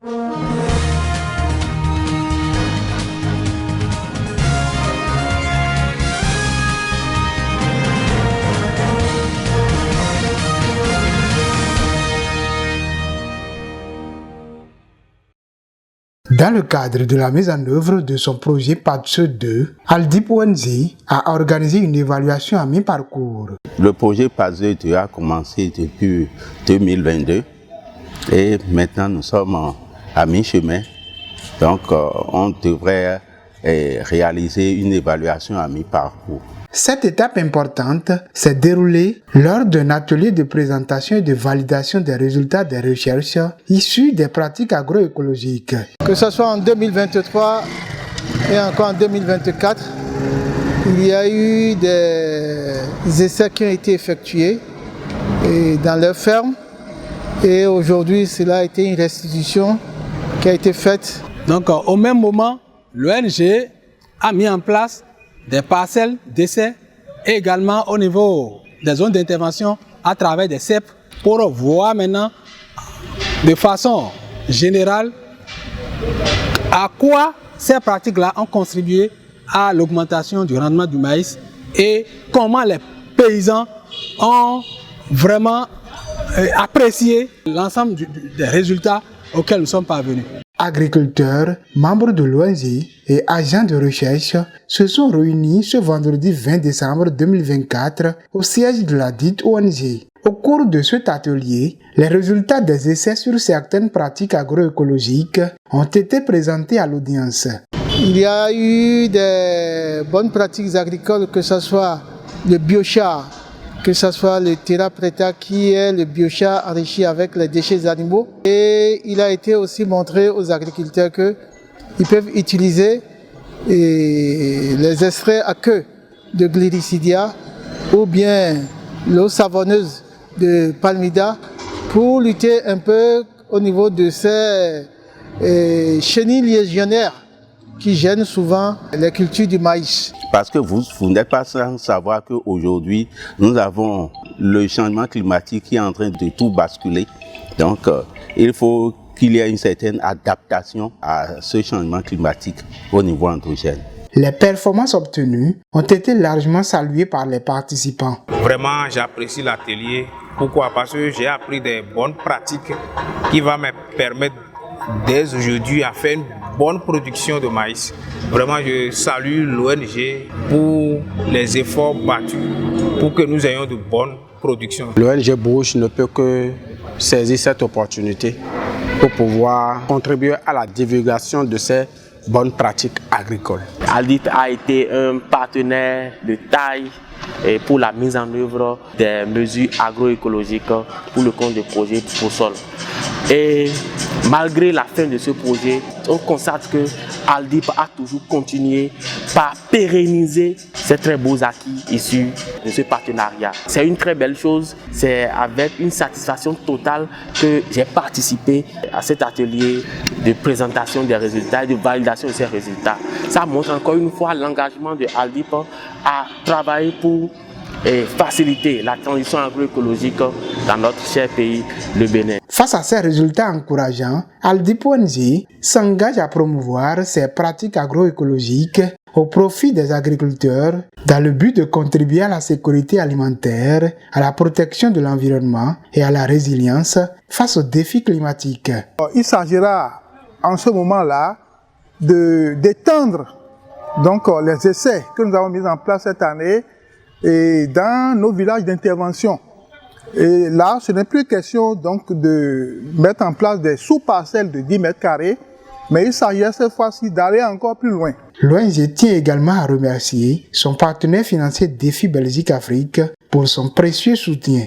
Dans le cadre de la mise en œuvre de son projet PADSE 2, Aldip ONG a organisé une évaluation à mi-parcours. Le projet PADSE 2 a commencé depuis 2022 et maintenant nous sommes à mi-chemin. Donc on devrait réaliser une évaluation à mi-parcours. Cette étape importante s'est déroulée lors d'un atelier de présentation et de validation des résultats des recherches issus des pratiques agroécologiques. Que ce soit en 2023 et encore en 2024, il y a eu des essais qui ont été effectués dans leurs fermes et aujourd'hui cela a été une restitution qui a été faite. Donc au même moment, l'ONG a mis en place des parcelles d'essai et également au niveau des zones d'intervention à travers des CEP pour voir maintenant de façon générale à quoi ces pratiques-là ont contribué à l'augmentation du rendement du maïs et comment les paysans ont vraiment apprécié l'ensemble des résultats auxquels nous sommes parvenus. Agriculteurs, membres de l'ONG et agents de recherche se sont réunis ce vendredi 20 décembre 2024 au siège de la dite ONG. Au cours de cet atelier, les résultats des essais sur certaines pratiques agroécologiques ont été présentés à l'audience. Il y a eu des bonnes pratiques agricoles, que ce soit le biochar, que ce soit le Terra Preta qui est le biochar enrichi avec les déchets animaux. Et il a été aussi montré aux agriculteurs qu'ils peuvent utiliser les extraits à queue de Gliricidia ou bien l'eau savonneuse de Palmida pour lutter un peu au niveau de ces chenilles légionnaires qui gênent souvent les cultures du maïs. Parce que vous n'êtes pas sans savoir qu'aujourd'hui, nous avons le changement climatique qui est en train de tout basculer. Donc, il faut qu'il y ait une certaine adaptation à ce changement climatique au niveau endogène. Les performances obtenues ont été largement saluées par les participants. Vraiment, j'apprécie l'atelier. Pourquoi? Parce que j'ai appris des bonnes pratiques qui vont me permettre dès aujourd'hui à faire une bonne production de maïs. Vraiment, je salue l'ONG pour les efforts battus pour que nous ayons de bonnes productions. L'ONG Bouche ne peut que saisir cette opportunité pour pouvoir contribuer à la divulgation de ces bonnes pratiques agricoles. Aldip a été un partenaire de taille pour la mise en œuvre des mesures agroécologiques pour le compte du projet POSOL. Et malgré la fin de ce projet, on constate que Aldip a toujours continué par pérenniser ces très beaux acquis issus de ce partenariat. C'est une très belle chose, c'est avec une satisfaction totale que j'ai participé à cet atelier de présentation des résultats et de validation de ces résultats. Ça montre encore une fois l'engagement de Aldip à travailler pour faciliter la transition agroécologique dans notre cher pays, le Bénin. Face à ces résultats encourageants, Aldip ONG s'engage à promouvoir ces pratiques agroécologiques au profit des agriculteurs dans le but de contribuer à la sécurité alimentaire, à la protection de l'environnement et à la résilience face aux défis climatiques. Il s'agira en ce moment-là d'étendre les essais que nous avons mis en place cette année et dans nos villages d'intervention. Et là, ce n'est plus question donc de mettre en place des sous-parcelles de 10 mètres carrés, mais il s'agit cette fois-ci d'aller encore plus loin. L'ONG tient également à remercier son partenaire financier Défi Belgique Afrique pour son précieux soutien.